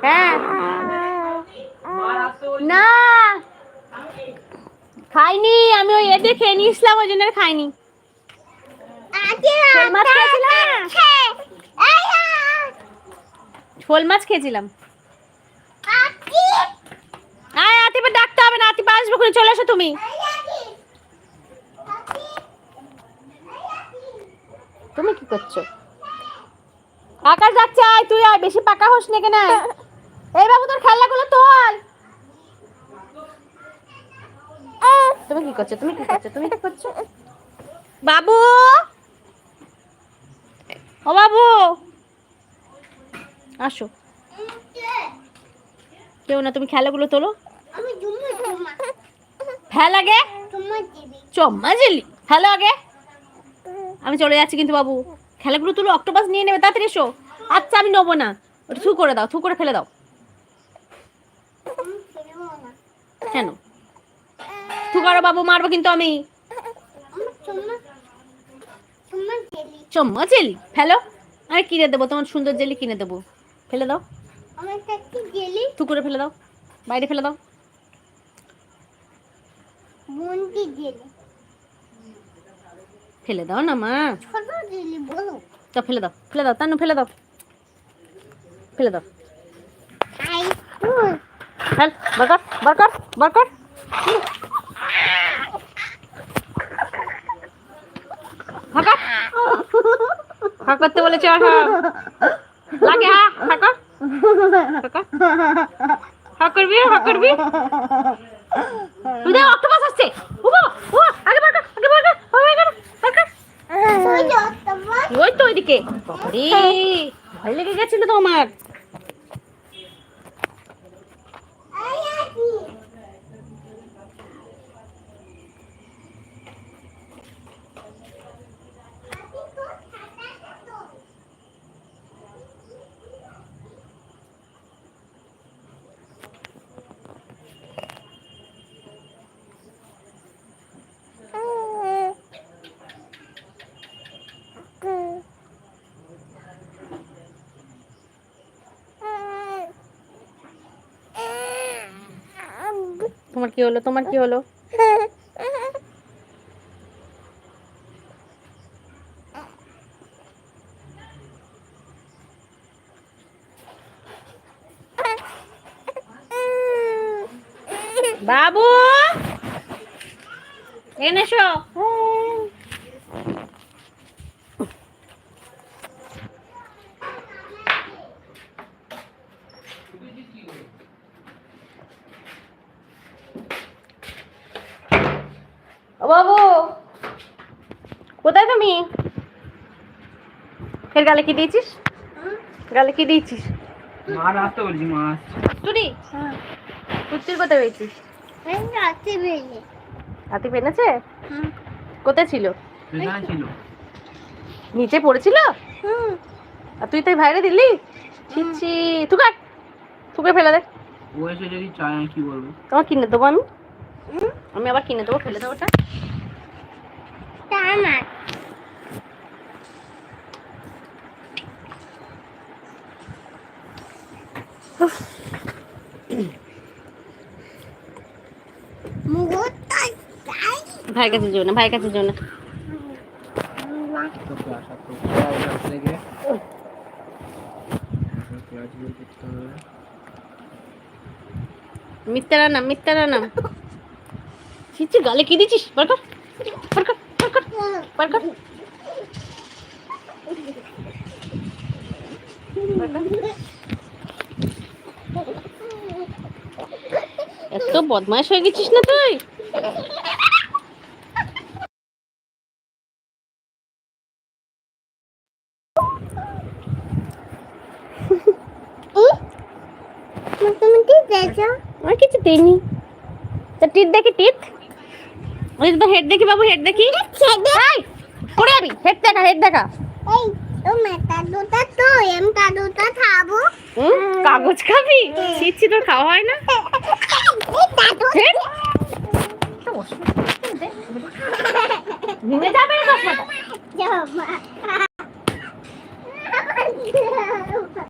হ্যাঁ না খাইনি, আমি ওই এতে খেয়ে নিয়েছিলাম, ওই জন্য খাইনি। শোল মাছ খেয়েছিলাম। আতিফে ডাকতে হবে না, আতিফ আসবে, করে চলে এসো তুমি। তুমি কি করছো? আকাশ যাচ্ছে, আয় তুই আয়, বেশি পাকা হোস না কেন। এই বাবু তোর খেলনাগুলো তোল। তুমি কি করছো? তুমি কি করছো? তুমি কি করছো? বাবু, ও বাবু আসো। কেউ না, তুমি খেলাগুলো তোলো। ফেল আগে, চম্মা জেলি ফেলো আগে। আমি চলে যাচ্ছি কিন্তু বাবু, খেলাগুলো তুলো, অক্টোপাস নিয়ে নেবে, তাড়াতাড়ি এসো। আচ্ছা আমি নেবো না, ওটা থু করে দাও, থু করে ফেলে দাও। কেন থু করো বাবু, মারবো কিন্তু আমি। চম্মা জেলি ফেলো। আরে কিনে দেবো, তোমার সুন্দর জেলি কিনে দেবো, ফেলে দাও। থু করে ফেলে দাও, বাইরে ফেলে দাও। ফেলে দাও না মা, তো ফেলে দাও, ফেলে দাও, তানু ফেলে দাও, ফেলে দাও। ফেল, বরকর বরকর বরকর। হাকা হা করতে বলেছে, লাগে হা হাকা হাকা হা করবি, হা করবি। তুই দেখ অক্টোপাস আসছে। ও বাবা, ও আগে বরকর, আগে বরকর, বরকর বরকর। ওই তো ওইদিকে। বাবারে ভয় লেগে গেছিল তো আমার। তোমার কি হলো? তোমার কি হলো? বাবু এনেছো। ও বাবু কোথায় তুমি? ফের গালে কি দিয়েছিস? গালে কি দিয়েছিস? মাছ আসতে বলছি, মাছ তুই কুত্তির কোথায় পেয়েছিস? হাতি পেনেছে? কোথায় ছিল? এখানে ছিল, নিচে পড়েছিল। আর তুই তাই ভাইরে দিলি? ছিচ্ছি, তুকার তুকে ফেলে দে। ও এসে যদি চায় আমি কি বলবো? তোমার কিনে দেবো আমি, আমি আবার কিনে দেবো, ফেলে দেবো ওটা। ভাই কাছে যাও না, ভাই কাছে যাও না। মিথ্যারা নাম, মিথ্যারা নাম। ছিচ্ছি, গালে কি দিচ্ছিস? বরকর বরকর বরকর বরকর। এত বদমাইশ হয়ে গেছিস না তুই? আর কিছু দেয়নি। তা টিট দেখি, টিট। ওই তো হেড দেখি বাবু, হেড দেখি। পড়ে যাবি, হেড দেখা, হেড দেখা। কাগজ খাবি? ছিচ্ছি, তোর খাওয়া হয় না। ভেঙে যাবে না চশমাটা।